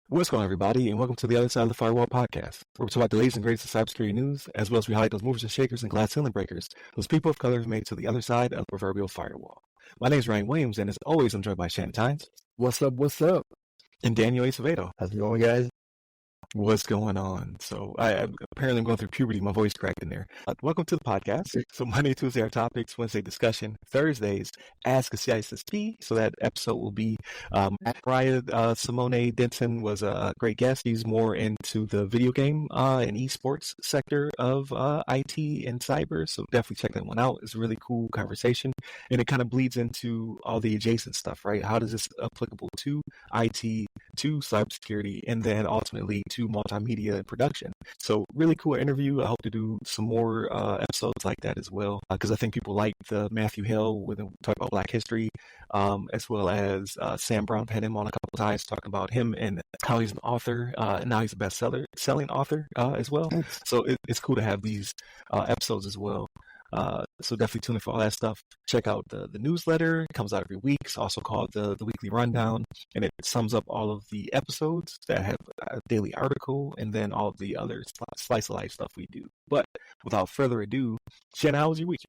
What's going on, everybody, and welcome to the Other Side of the Firewall podcast, where we talk about the latest and greatest of cybersecurity news, as well as we highlight those movers and shakers and glass ceiling breakers, those people of color who made it to the other side of the proverbial firewall. My name is Ryan Williams, and as always, I'm joined by Shannon Tynes. What's up? What's up? And Daniel Acevedo. How's it going, guys? What's going on? So apparently I'm going through puberty. My voice cracked in there. Welcome to the podcast. So Monday, Tuesday, our topics. Wednesday, discussion. Thursdays, Ask a CISSP. So that episode will be Mariah Simone Denton was a great guest. He's more into the video game and esports sector of IT and cyber. So definitely check that one out. It's a really cool conversation. And it kind of bleeds into all the adjacent stuff, right? How does this applicable to IT, to cybersecurity, and then ultimately to multimedia and production. So really cool interview. I hope to do some more episodes like that as well, because I think people like the Matthew Hill with him talk about Black history, as well as Sam Brown had him on a couple of times talking about him and how he's an author, and now he's a selling author as well. So it's cool to have these episodes as well. So definitely tune in for all that stuff. Check out the newsletter. It comes out every week. It's also called the Weekly Rundown, and it sums up all of the episodes that have a daily article and then all of the other slice of life stuff we do. But without further ado, Shannon, how was your week?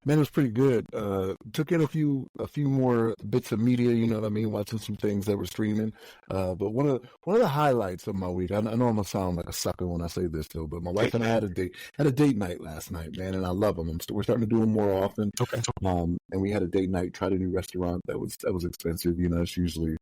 Man, it was pretty good. Took in a few more bits of media, you know what I mean, watching some things that were streaming. But one of the highlights of my week, I know I'm gonna sound like a sucker when I say this though, but my wife and I had a date night last night, man, and I love them. We're starting to do them more often. Okay. And we had a date night, tried a new restaurant that was expensive. You know, it's usually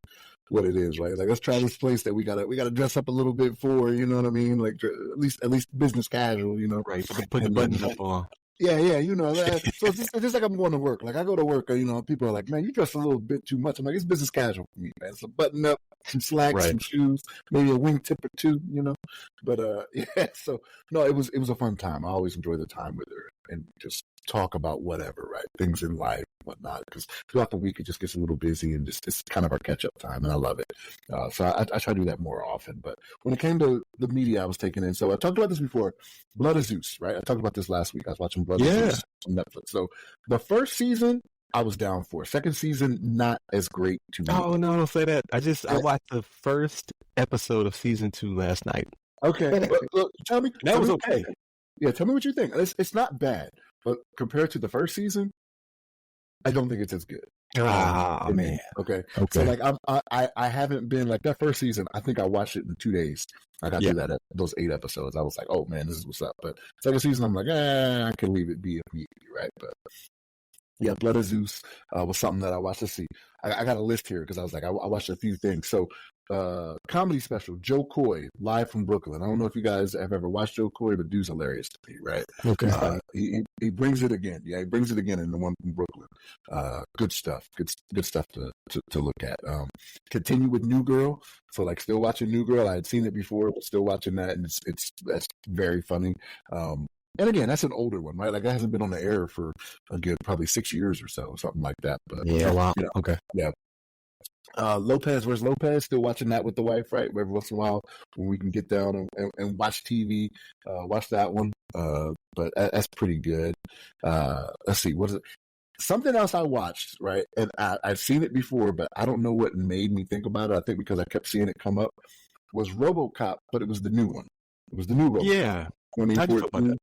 what it is, right? Like, let's try this place that we gotta dress up a little bit for, you know what I mean? Like at least business casual, you know. Right. Put the buttons up on. Yeah, you know. So it's just like I'm going to work. Like I go to work, you know, people are like, "Man, you dress a little bit too much." I'm like, it's business casual for me, man. So button up, some slacks, right. Some shoes, maybe a wingtip or two, you know. But yeah. So no, it was a fun time. I always enjoy the time with her and just talk about whatever, right? Things in life, whatnot. Because throughout the week, it just gets a little busy, and just it's kind of our catch up time, and I love it. So I try to do that more often. But when it came to the media I was taking in, so I talked about this before, Blood of Zeus, right? I talked about this last week. I was watching Blood of Zeus on Netflix. So the first season, I was down for. Second season, not as great to me. Oh no, don't say that. I watched the first episode of season 2 last night. Okay, look, tell me that was okay. Yeah, tell me what you think. It's not bad, but compared to the first season, I don't think it's as good. Man. Okay. So like I haven't been like that first season. I think I watched it in 2 days. I got through those 8 episodes. I was like, oh man, this is what's up. But second season, I'm like, I can leave it be immediately, right? But yeah, Blood of Zeus was something that I watched. Let's see, I got a list here because I was like, I watched a few things. So comedy special, Joe Coy, live from Brooklyn. I don't know if you guys have ever watched Joe Coy, but dude's hilarious to me, right? Okay. He brings it again. Yeah, he brings it again in the one from Brooklyn. Good stuff. Good stuff to look at. Continue with New Girl. So like still watching New Girl. I had seen it before, but still watching that, and that's very funny. And again, that's an older one, right? Like that hasn't been on the air for a good probably 6 years or so, something like that. But yeah, wow. You know, okay. Yeah. Lopez, where's Lopez? Still watching that with the wife, right? Every once in a while when we can get down and watch TV, watch that one. But that's pretty good. Let's see, what is it? Something else I watched, right? And I've seen it before, but I don't know what made me think about it. I think because I kept seeing it come up was RoboCop, but it was the new one. It was the new RoboCop. Yeah. 2014.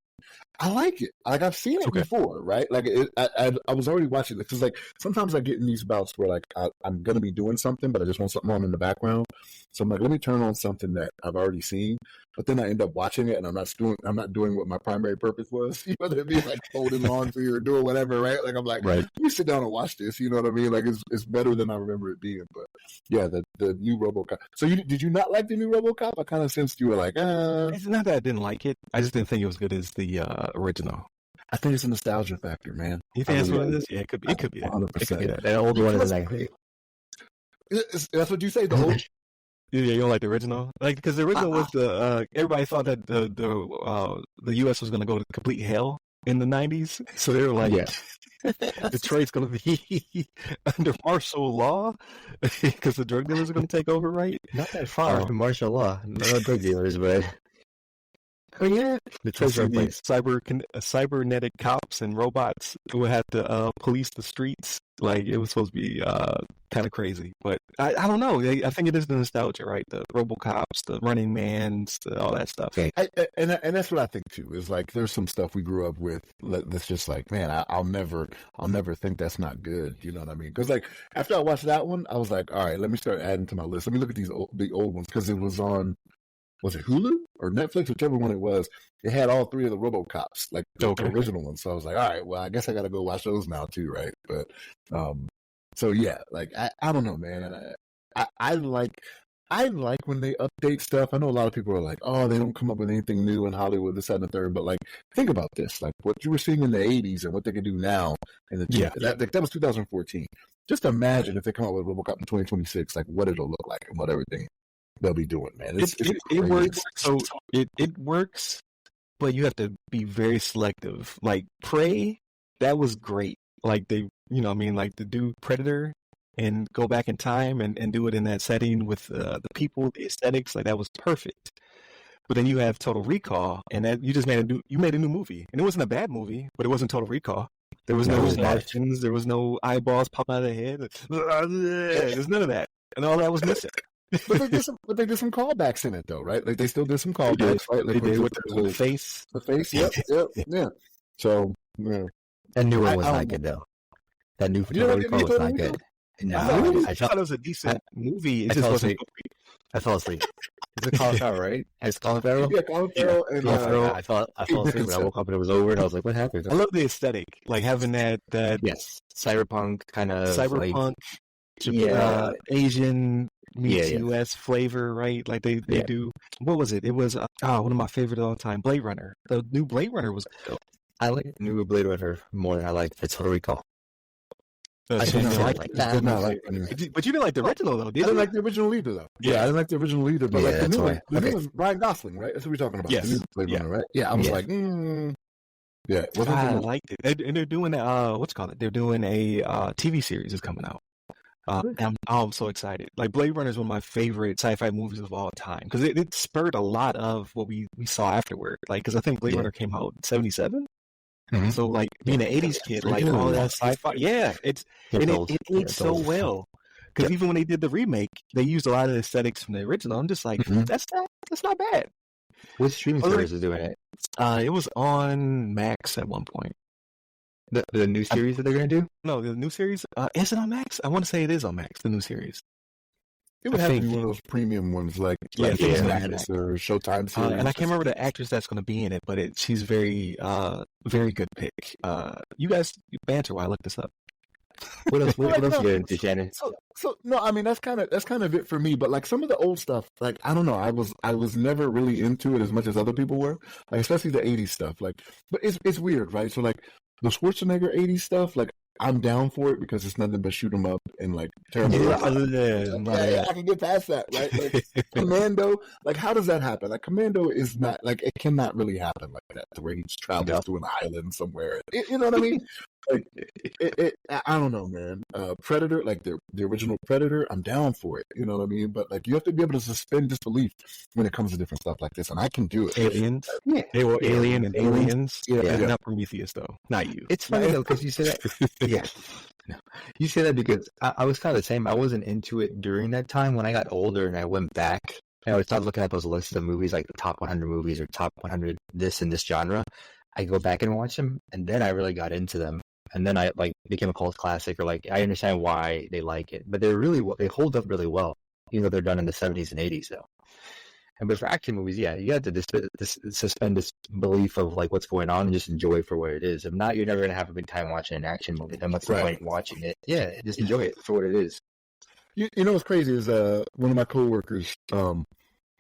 I like it. Like I've seen it before, right? Like I was already watching it because like sometimes I get in these bouts where like I'm gonna be doing something, but I just want something on in the background. So I'm like, let me turn on something that I've already seen. But then I end up watching it, and I'm not doing what my primary purpose was. Whether it be like folding laundry or doing whatever, right? Like I'm like, let me sit down and watch this. You know what I mean? Like it's better than I remember it being. But yeah, the new RoboCop. So did you not like the new RoboCop? I kind of sensed you were like, It's not that I didn't like it. I just didn't think it was good as the original. I think it's a nostalgia factor, man. You think that's what it is? Yeah, it could be. It could be 100%. That older one is like, that's what you say. The old. Yeah, you don't like the original, like because the original was the everybody thought that the U.S. was going to go to complete hell in the 90s, so they were like, Detroit's going to be under martial law because the drug dealers are going to take over, right? Not that far from martial law. No drug dealers, but Oh yeah, the treasure The place. cybernetic cops and robots who had to police the streets. Like it was supposed to be kind of crazy, but I don't know. I think it is the nostalgia, right? The RoboCops, the Running Mans, all that stuff. Okay. And that's what I think too. Is like there's some stuff we grew up with that's just like, man, I'll never think that's not good. You know what I mean? Because like after I watched that one, I was like, all right, let me start adding to my list. Let me look at these the old ones because it was on. Was it Hulu or Netflix, whichever one it was? It had all three of the RoboCops, like the original ones. So I was like, all right, well, I guess I got to go watch those now too, right? But so yeah, like I don't know, man. I like when they update stuff. I know a lot of people are like, oh, they don't come up with anything new in Hollywood, this, that, and the third. But like, think about this: like what you were seeing in the '80s and what they can do now. In the that was 2014. Just imagine if they come out with RoboCop in 2026, like what it'll look like and what everything they'll be doing, man. It works. So it works, but you have to be very selective. Like Prey, that was great. Like they, you know, what I mean, like to do Predator and go back in time and do it in that setting with the people, the aesthetics, like that was perfect. But then you have Total Recall, and that you just made a new movie, and it wasn't a bad movie, but it wasn't Total Recall. There was no Martians, there was no eyeballs popping out of the head. There's none of that, and all that was missing. But they did some callbacks in it though, right? Like they still did some callbacks, right? Like they did with the face. The face, yep. So yeah. That new one was not good though. That new Total Recall was not good. No, I thought it was a decent movie. It just wasn't. I fell asleep. It's a Colin Farrell, right? It's Colin Farrell. Yeah, Colin Farrell. And I fell asleep when I woke up and it was over, and I was like, "What happened?" I love the aesthetic, like having that yes, cyberpunk kind of Asian meets US flavor, right? Like they do. What was it? It was one of my favorite of all time, Blade Runner. The new Blade Runner was dope. I like the new Blade Runner more than I like the Total Recall. I did not like but you didn't like the original though, did you? I didn't like the original either though. Yeah, I didn't like the original either. But like the new one, the new was Ryan Gosling, right? That's what we're talking about. Yes. The new Blade Runner, right? Yeah, I was like, yeah. I liked it. And they're doing what's it called? They're doing a TV series is coming out. I'm so excited. Like Blade Runner is one of my favorite sci-fi movies of all time because it spurred a lot of what we saw afterward. Like, because I think Blade Runner came out in 1977. Mm-hmm. So like being an 80s kid, like all that sci-fi, it aged so well. Because even when they did the remake, they used a lot of the aesthetics from the original. I'm just like, that's not bad. What streaming service is doing it? It was on Max at one point. The new series that they're going to do? No, the new series. Is it on Max? I want to say it is on Max, the new series. It would have to be one of those premium ones like Max or Showtime series. And I can't remember the actress that's going to be in it, but she's very good pick. You guys banter while I look this up. What else you get into, Shannon? So no, I mean that's kind of it for me. But like some of the old stuff, like I don't know, I was never really into it as much as other people were. Like especially the '80s stuff. Like, but it's weird, right? So like the Schwarzenegger '80s stuff, like I'm down for it because it's nothing but shoot 'em up and like terrible. I can get past that, right? Like Commando, like how does that happen? Like Commando is not like it cannot really happen like that to where he's traveling to an island somewhere. You know what I mean? Like I don't know, man. Predator, like the original Predator, I'm down for it. You know what I mean? But like you have to be able to suspend disbelief when it comes to different stuff like this, and I can do it. Aliens, they were Alien and Aliens. Not Prometheus though, not you. It's funny though because you say that. Yeah. No. You say that because I was kind of the same. I wasn't into it during that time. When I got older and I went back and I started looking at those lists of movies, like the top 100 movies or top 100 this and this genre, I go back and watch them, and then I really got into them. And then I like became a cult classic, or like I understand why they like it. But they hold up really well, even though they're done in the 70s and 80s though. But for action movies, you got to suspend disbelief of like what's going on and just enjoy it for what it is. If not, you're never gonna have a good time watching an action movie. Then what's the point watching it? Yeah, just enjoy it for what it is. You know what's crazy is one of my coworkers,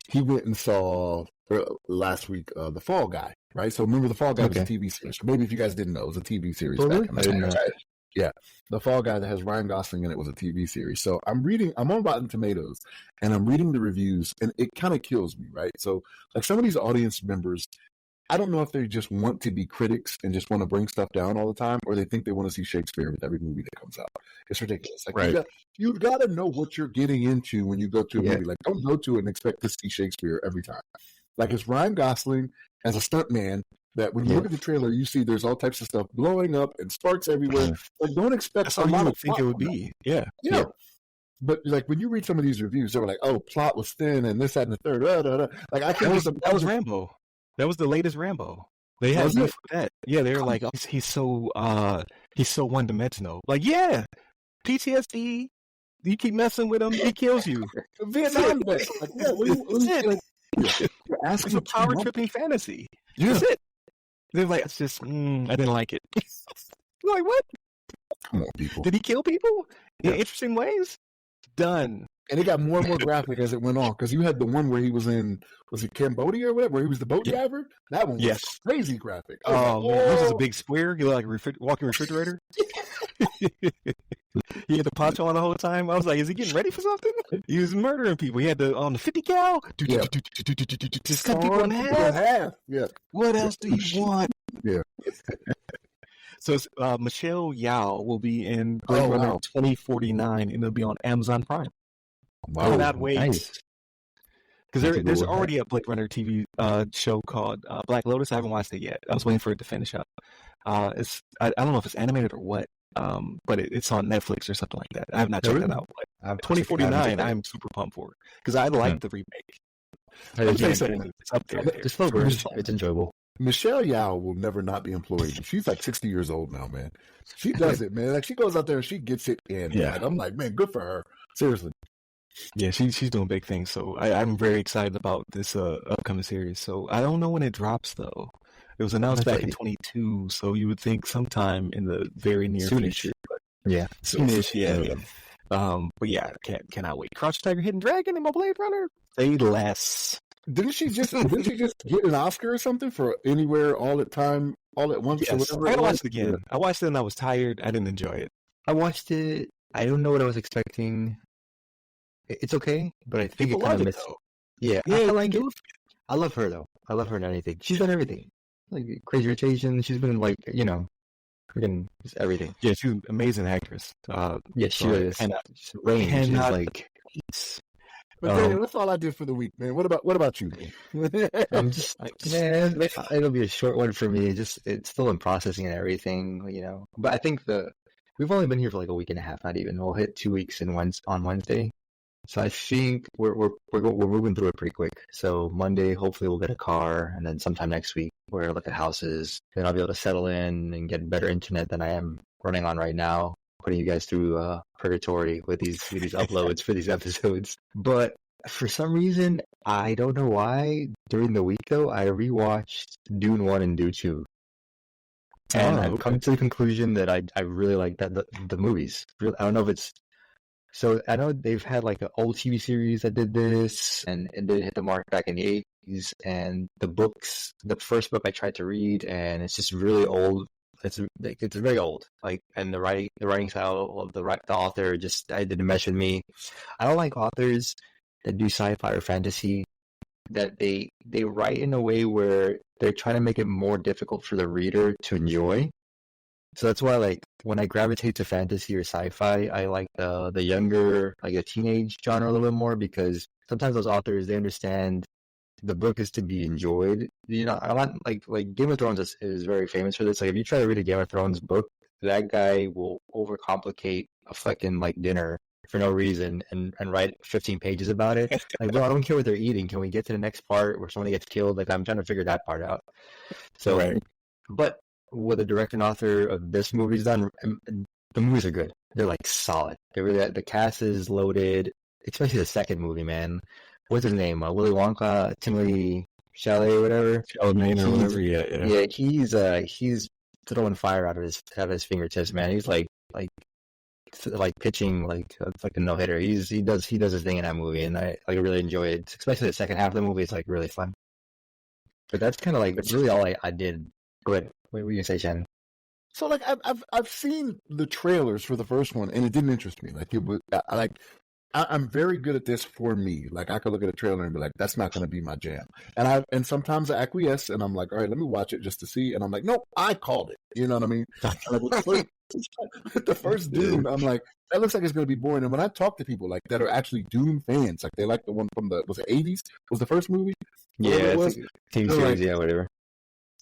he went and saw last week The Fall Guy, right? So remember The Fall Guy was a TV series. Maybe if you guys didn't know, it was a TV series. Back in the day. Right? Yeah, The Fall Guy that has Ryan Gosling in it was a TV series. So I'm on Rotten Tomatoes, and I'm reading the reviews, and it kind of kills me, right? So like some of these audience members, I don't know if they just want to be critics and just want to bring stuff down all the time, or they think they want to see Shakespeare with every movie that comes out. It's ridiculous. Like you've got to know what you're getting into when you go to a movie. Like don't go to it and expect to see Shakespeare every time. Like it's Ryan Gosling as a stuntman that when you look at the trailer, you see there's all types of stuff blowing up and sparks everywhere. Like, don't expect That's how you would think it would be. Yeah. But like when you read some of these reviews, they were like, "Oh, plot was thin and this, that, and the third." Like I think that was Rambo. That was the latest Rambo. They had beef with that. Yeah, they were like, oh, he's so one dimensional. Like, yeah, PTSD. You keep messing with him, he kills you. Vietnam vet. Like, yeah, you're asking for power tripping fantasy. Yeah. That's it. They're like, it's just, I didn't like it. Like, what? Come on, people. Did he kill people in interesting ways? Done. And it got more and more graphic as it went on, because you had the one where he was in, was it Cambodia or whatever, where he was the boat driver? That one was crazy graphic. Oh, man, this is a big square. You like a walking refrigerator? He had the poncho on the whole time. I was like, is he getting ready for something? He was murdering people. He had on the 50 cal. Just cut people in half. Yeah. What else do you want? Yeah. So Michelle Yeoh will be in Blade Runner 2049, and it'll be on Amazon Prime. Wow. Cannot wait. Because there's already a Blade Runner TV show called Black Lotus. I haven't watched it yet. I was waiting for it to finish up. I don't know if it's animated or what, but it's on Netflix or something like that. I have not checked that out. But 2049, I'm super pumped for it because I like the remake. It's up there. It's enjoyable. Michelle Yeoh will never not be employed. She's like 60 years old now, man. She does it, man. Like she goes out there and she gets it in. Yeah. Man. I'm like, man, good for her. Seriously. Yeah, she's doing big things. So I'm very excited about this upcoming series. So I don't know when it drops though. It was announced back in 2022, so you would think sometime in the very near future. Soonish, yeah. But yeah, cannot wait. Crouch Tiger, Hidden Dragon, and my Blade Runner. Say less. Didn't she just get an Oscar or something for Anywhere All at Time All at Once? Yes, I watched it again. I watched it and I was tired. I didn't enjoy it. I watched it. I don't know what I was expecting. It's okay, but I think it kind of missed. Yeah, I like it. I love her though. I love her in anything. She's done everything. Like Crazy Rich Asians. She's been like freaking everything. Yeah, she's an amazing actress. Yeah, she is. Range is like. But Daniel, that's all I did for the week, man. What about you, man? I'm just man. It'll be a short one for me. It's still in processing and everything, But I think we've only been here for like a week and a half, not even. We'll hit 2 weeks on Wednesday, so I think we're moving through it pretty quick. So Monday, hopefully, we'll get a car, and then sometime next week we'll look at houses. Then I'll be able to settle in and get better internet than I am running on right now. Putting you guys through purgatory with these uploads for these episodes. But for some reason, I don't know why, during the week though, I rewatched Dune 1 and Dune 2. And I've come to the conclusion that I really like the movies. I don't know if it's... So I know they've had like an old TV series that did this, and it did hit the mark back in the 80s. And the books, the first book I tried to read, and it's just really old. It's very old, and the writing style of the author didn't mesh with me. I don't like authors that do sci-fi or fantasy that they write in a way where they're trying to make it more difficult for the reader to enjoy. So that's why, when I gravitate to fantasy or sci-fi, I like the younger, the teenage genre a little bit more, because sometimes those authors, they understand the book is to be enjoyed. I want like Game of Thrones is very famous for this. Like if you try to read a Game of Thrones book, that guy will overcomplicate a fucking dinner for no reason and write 15 pages about it. Like, bro, I don't care what they're eating. Can we get to the next part where somebody gets killed? Like, I'm trying to figure that part out. So, right. But what the director and author of this movie's done, the movies are good. They're solid. The cast is loaded, especially the second movie, man. What's his name? Willy Wonka, Timothy Chalamet, whatever. Chalamet or whatever. Yeah. He's throwing fire out of his fingertips, man. He's like pitching it's like a no hitter. He does his thing in that movie, and I really enjoy it. Especially the second half of the movie. It's really fun. But that's kind of really all I did. Go ahead. What were you gonna say, Shannon? So I've seen the trailers for the first one, and it didn't interest me. I'm very good at this for me. I could look at a trailer and be like, that's not going to be my jam. And sometimes I acquiesce and I'm like, all right, let me watch it just to see. And I'm like, nope, I called it. You know what I mean? The first Dune, I'm like, that looks like it's going to be boring. And when I talk to people like that are actually Dune fans, like they like the one from was it 80s? Was the first movie? Yeah, it was TV series, yeah, whatever.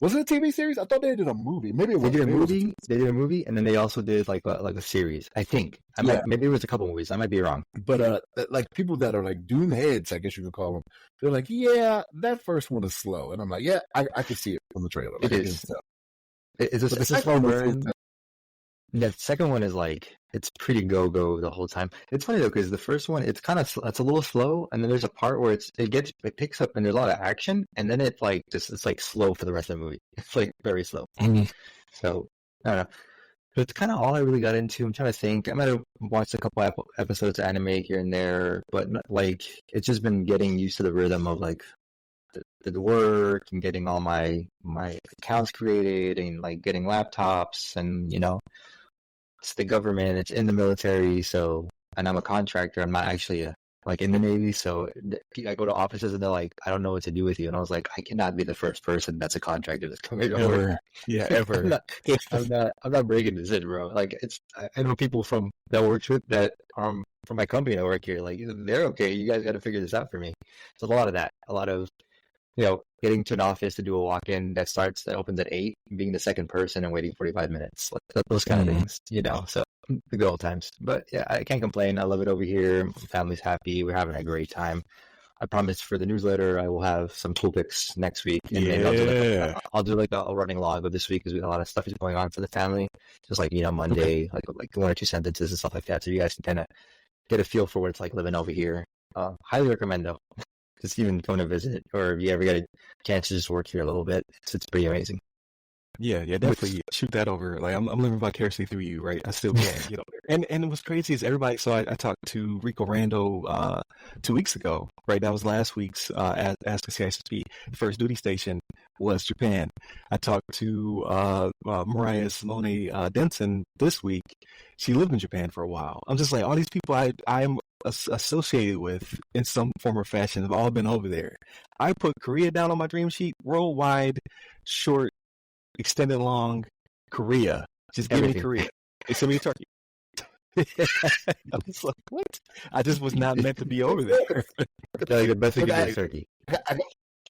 Was it a TV series? I thought they did a movie. Maybe it was. They did a movie. They did a movie, and then they also did like a series. I think. Maybe it was a couple movies. I might be wrong. But like people that are like Dune heads, I guess you could call them. They're like, yeah, that first one is slow, and I'm like, yeah, I can see it from the trailer. Like, it is. It's a slow burn. The second one is like it's pretty go the whole time. It's funny though because the first one it's a little slow, and then there's a part where it picks up and there's a lot of action, and then it's like slow for the rest of the movie. It's like very slow. Mm-hmm. So I don't know. But it's kind of all I really got into. I'm trying to think. I might have watched a couple episodes of anime here and there, but like it's just been getting used to the rhythm of like the work and getting all my accounts created and like getting laptops and it's the government, it's in the military, so, and I'm a contractor, I'm not actually like in the Navy, so I go to offices and they're like, I don't know what to do with you, and I was like, I cannot be the first person that's a contractor that's coming over. Yeah, ever. I'm not breaking this in, bro. Like, I know people that work with that from my company that work here, like, they're okay, you guys got to figure this out for me. So a lot of that, a lot of, getting to an office to do a walk-in that opens at 8, being the second person and waiting 45 minutes, like those kind of things, so the good old times. But yeah, I can't complain. I love it over here. My family's happy. We're having a great time. I promise for the newsletter, I will have some topics next week. And maybe I'll do like a running log of this week because a lot of stuff is going on for the family. Just like, Monday, like 1 or 2 sentences and stuff like that. So you guys can kind of get a feel for what it's like living over here. Highly recommend though. Just even going to visit, or if you ever get a chance to just work here a little bit, it's pretty amazing. Yeah, definitely shoot that over. Like I'm living vicariously through you, right? I still can't get over there. And what's crazy is everybody. So I talked to Rico Rando 2 weeks ago, right? That was last week's Ask a CISSP. The first duty station was Japan. I talked to Mariah Simone Denson this week. She lived in Japan for a while. I'm just like all these people I am associated with in some form or fashion have all been over there. I put Korea down on my dream sheet, worldwide, short, extended, long, Korea. Just give me Korea. They send me to Turkey. I was like, what? I just was not meant to be over there. Like the best thing is Turkey.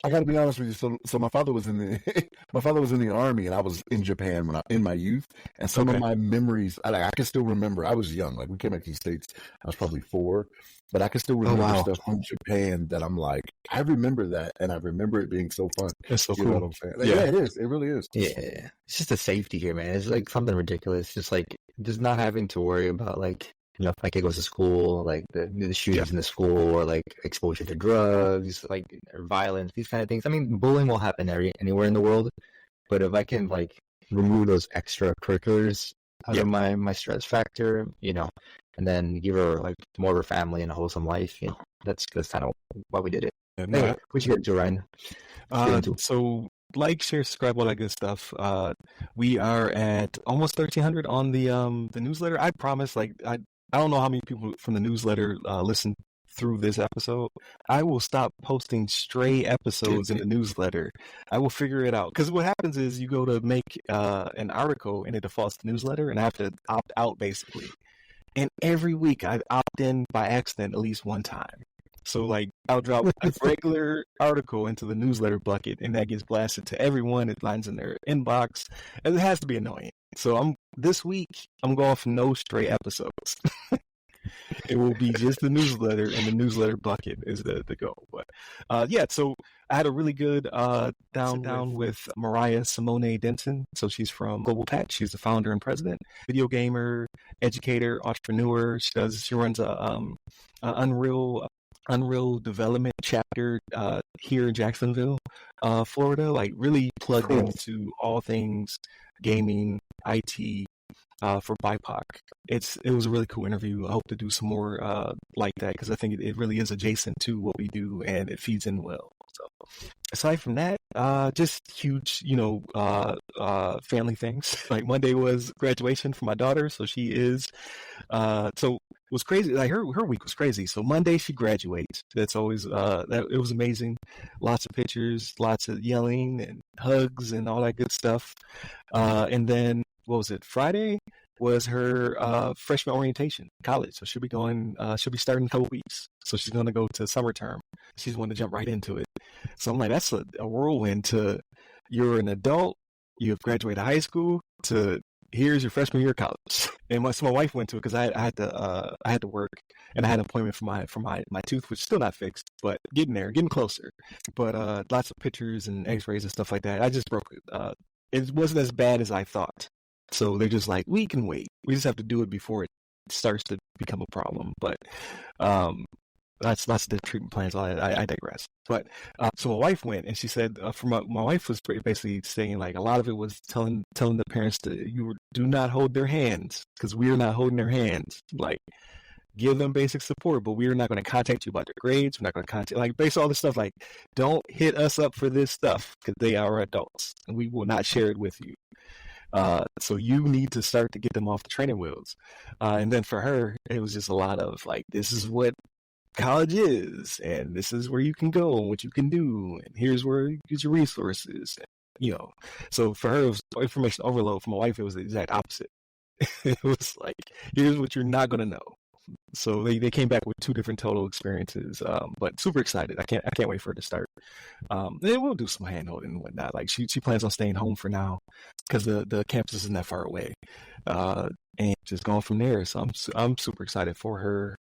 I got to be honest with you. So my father was in the army, and I was in Japan in my youth. And some of my memories, I can still remember. I was young, like we came back to the States. I was probably 4, but I can still remember stuff from Japan that I'm like, I remember that, and I remember it being so fun. It's so cool. Know what I'm saying? Like, yeah, it is. It really is. Yeah, it's just the safety here, man. It's like something ridiculous. Just like not having to worry about like. If my kid goes to school, like the shootings in the school, or like exposure to drugs, like or violence, these kind of things. I mean, bullying will happen anywhere in the world, but if I can like remove those extra curriculars out of my stress factor, and then give her like more of her family and a wholesome life, that's kind of why we did it. Anyway, what you get to, Ryan? So like, share, subscribe, all that good stuff. We are at almost 1,300 on the newsletter. I promise, like I don't know how many people from the newsletter listen through this episode. I will stop posting stray episodes in the newsletter. I will figure it out. Because what happens is you go to make an article and it defaults to newsletter, and I have to opt out basically. And every week I opt in by accident at least one time. So like I'll drop a regular article into the newsletter bucket, and that gets blasted to everyone. It lands in their inbox, and it has to be annoying. So this week I'm going for no stray episodes. It will be just the newsletter, and the newsletter bucket is the goal. But so I had a really good down with Mariah Simone Denson. So she's from Global Patch. She's the founder and president, video gamer, educator, entrepreneur. She runs a Unreal development chapter here in Jacksonville, Florida. Like really plugged into all things gaming, IT. For BIPOC. It was a really cool interview. I hope to do some more like that because I think it really is adjacent to what we do and it feeds in well. So aside from that, just huge, family things. Like Monday was graduation for my daughter, so she is. So it was crazy. Like her week was crazy. So Monday she graduates. That's always it was amazing. Lots of pictures, lots of yelling and hugs and all that good stuff. And then what was it? Friday? was her freshman orientation, college. So she'll be going. She'll be starting in a couple weeks. So she's going to go to summer term. She's wanting to jump right into it. So I'm like, that's a whirlwind. To you're an adult, you have graduated high school, to here's your freshman year of college. And my wife went to it because I had to work, and I had an appointment for my tooth, which is still not fixed, but getting closer. But lots of pictures and X-rays and stuff like that. I just broke it. It wasn't as bad as I thought. So they're just like, we can wait. We just have to do it before it starts to become a problem. But that's the treatment plans. I digress. But so my wife went, and she said, my wife was basically saying, like, a lot of it was telling the parents to do not hold their hands, because we are not holding their hands. Like, give them basic support, but we're not going to contact you about their grades. We're not going to contact, like, basically all this stuff. Like, don't hit us up for this stuff, because they are adults, and we will not share it with you. So you need to start to get them off the training wheels. And then for her, it was just a lot of, like, this is what college is, and this is where you can go and what you can do, and here's where you get your resources, so for her, it was information overload. For my wife, it was the exact opposite. It was like, here's what you're not going to know. So they came back with two different total experiences, but super excited. I can't wait for it to start. Then we'll do some hand holding and whatnot. Like, she plans on staying home for now because the campus isn't that far away, and just going from there. So I'm super excited for her.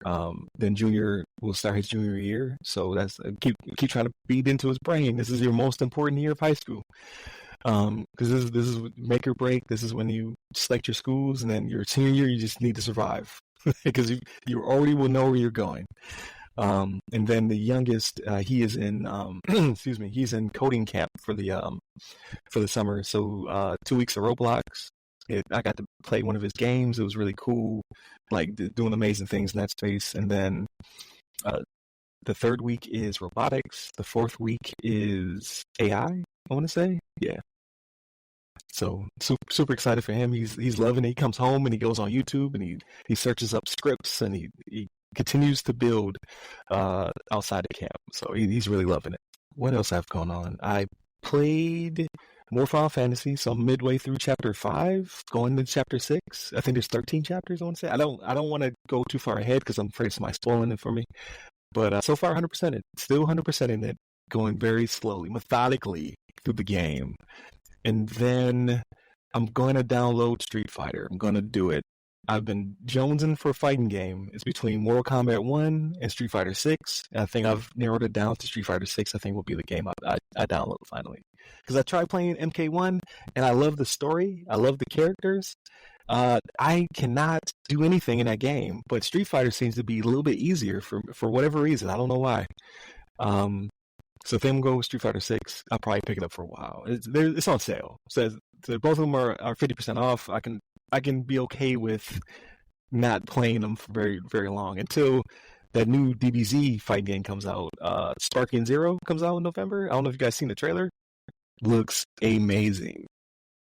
Then Junior will start his junior year, so that's keep trying to feed into his brain. This is your most important year of high school. Because this is make or break. This is when you select your schools, and then your senior year, you just need to survive. Because you already will know where you're going. And then the youngest, he is in excuse me, he's in coding camp for the summer. So 2 weeks of Roblox. I got to play one of his games. It was really cool, like doing amazing things in that space. And then the third week is robotics. The fourth week is AI, I want to say. Yeah. So super excited for him. He's loving it. He comes home and he goes on YouTube and he searches up scripts, and he continues to build outside of camp. So he's really loving it. What else I have going on? I played more Final Fantasy, so I'm midway through chapter 5, going to chapter 6. I think there's 13 chapters, I want to say. I don't want to go too far ahead because I'm afraid somebody's spoiling it for me. But so far 100% it. Still 100% in it, going very slowly, methodically through the game. And then I'm going to download Street Fighter. I'm going to do it. I've been jonesing for a fighting game. It's between Mortal Kombat 1 and Street Fighter 6. And I think I've narrowed it down to Street Fighter 6. I think will be the game I download finally. Because I tried playing MK1, and I love the story. I love the characters. I cannot do anything in that game. But Street Fighter seems to be a little bit easier for whatever reason. I don't know why. So if I'm going with Street Fighter 6, I'll probably pick it up for a while. It's on sale. So both of them are 50% off. I can be okay with not playing them for very, very long until that new DBZ fight game comes out. Sparking Zero comes out in November. I don't know if you guys seen the trailer. Looks amazing.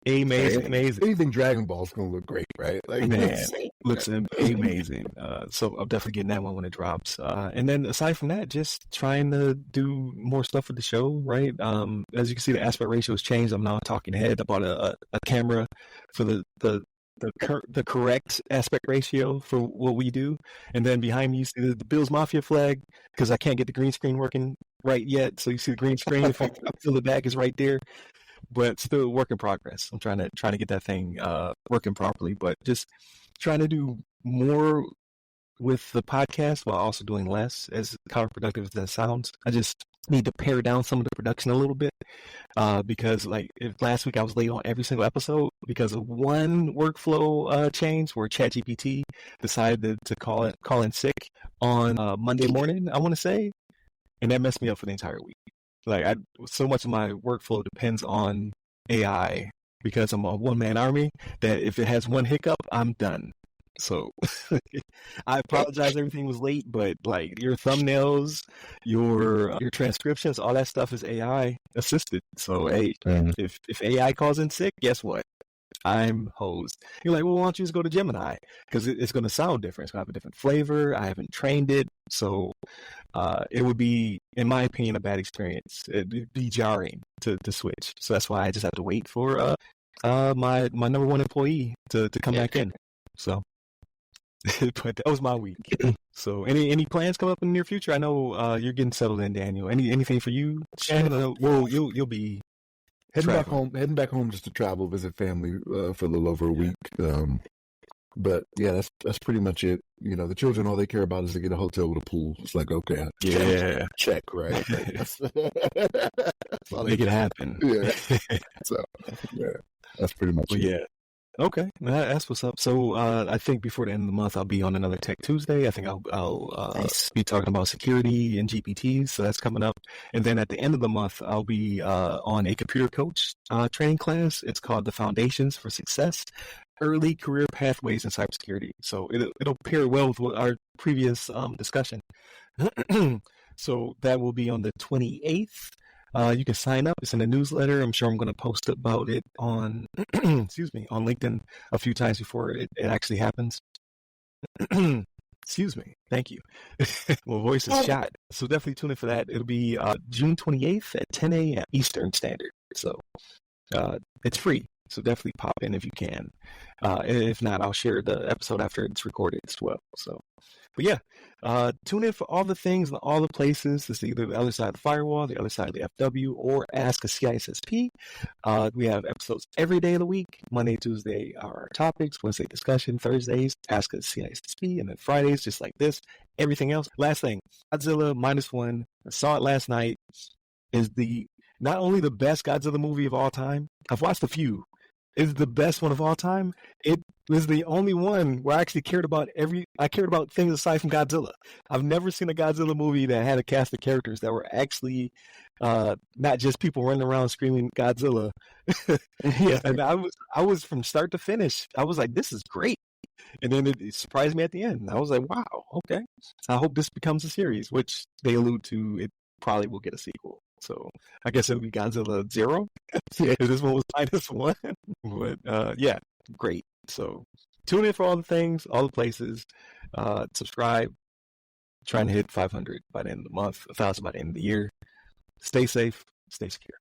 Amazing. Anything Dragon Ball is going to look great, right? Like, man, looks amazing. So I'm definitely getting that one when it drops. And then aside from that, just trying to do more stuff with the show, right? As you can see, the aspect ratio has changed. I'm now talking head. I bought a camera for the correct aspect ratio for what we do. And then behind me, you see the Bills Mafia flag, because I can't get the green screen working right yet. So you see the green screen. If I feel the back is right there. But still work in progress. I'm trying to get that thing working properly, but just trying to do more with the podcast while also doing less, as counterproductive as that sounds. I just need to pare down some of the production a little bit, because like last week I was late on every single episode because of one workflow change where ChatGPT decided to call in sick on Monday morning, I want to say, and that messed me up for the entire week. Like, so much of my workflow depends on AI because I'm a one-man army that if it has one hiccup, I'm done. So I apologize everything was late, but like your thumbnails, your transcriptions, all that stuff is AI assisted. So hey, if AI calls in sick, guess what? I'm hosed. You're like, well, why don't you just go to Gemini? Because it's going to sound different. It's going to have a different flavor. I haven't trained it. So it would be, in my opinion, a bad experience. It'd be jarring to switch. So that's why I just have to wait for my number one employee to come back in. So, but that was my week. So, any plans come up in the near future? I know you're getting settled in, Daniel. Anything for you, Shannon? Well, you'll be heading back home just to travel, visit family for a little over a week. But yeah, that's pretty much it. You know, the children, all they care about is to get a hotel with a pool. It's like, okay, check, right? That's Make it happen. Yeah. So, yeah, that's pretty much it. Yeah. Okay, that's what's up. So I think before the end of the month, I'll be on another Tech Tuesday. I think I'll be talking about security and GPTs. So that's coming up. And then at the end of the month, I'll be on a computer coach training class. It's called The Foundations for Success: Early Career Pathways in Cybersecurity. So it'll pair well with our previous discussion. So that will be on the 28th. You can sign up. It's in the newsletter. I'm sure I'm going to post about it on, excuse me, on LinkedIn a few times before it actually happens. Excuse me. Thank you. My voice is shot. So definitely tune in for that. It'll be June 28th at 10 a.m. Eastern Standard. So it's free. So definitely pop in if you can. If not, I'll share the episode after it's recorded as well. So, but yeah, tune in for all the things and all the places. It's either the other side of the firewall, the other side of the FW, or Ask a CISSP. We have episodes every day of the week. Monday, Tuesday are our topics. Wednesday, discussion. Thursdays, Ask a CISSP. And then Fridays, just like this. Everything else. Last thing, Godzilla -1. I saw it last night. Is not only the best Godzilla movie of all time. I've watched a few. It's the best one of all time. It was the only one where I actually cared about things aside from Godzilla. I've never seen a Godzilla movie that had a cast of characters that were actually not just people running around screaming Godzilla. Yeah, and I was from start to finish. I was like, this is great. And then it surprised me at the end. I was like, wow, okay. I hope this becomes a series, which they allude to. It probably will get a sequel. So I guess it'll be Godzilla 0. If this one was -1. But yeah, great. So tune in for all the things, all the places. Subscribe. Trying to hit 500 by the end of the month, 1,000 by the end of the year. Stay safe. Stay secure.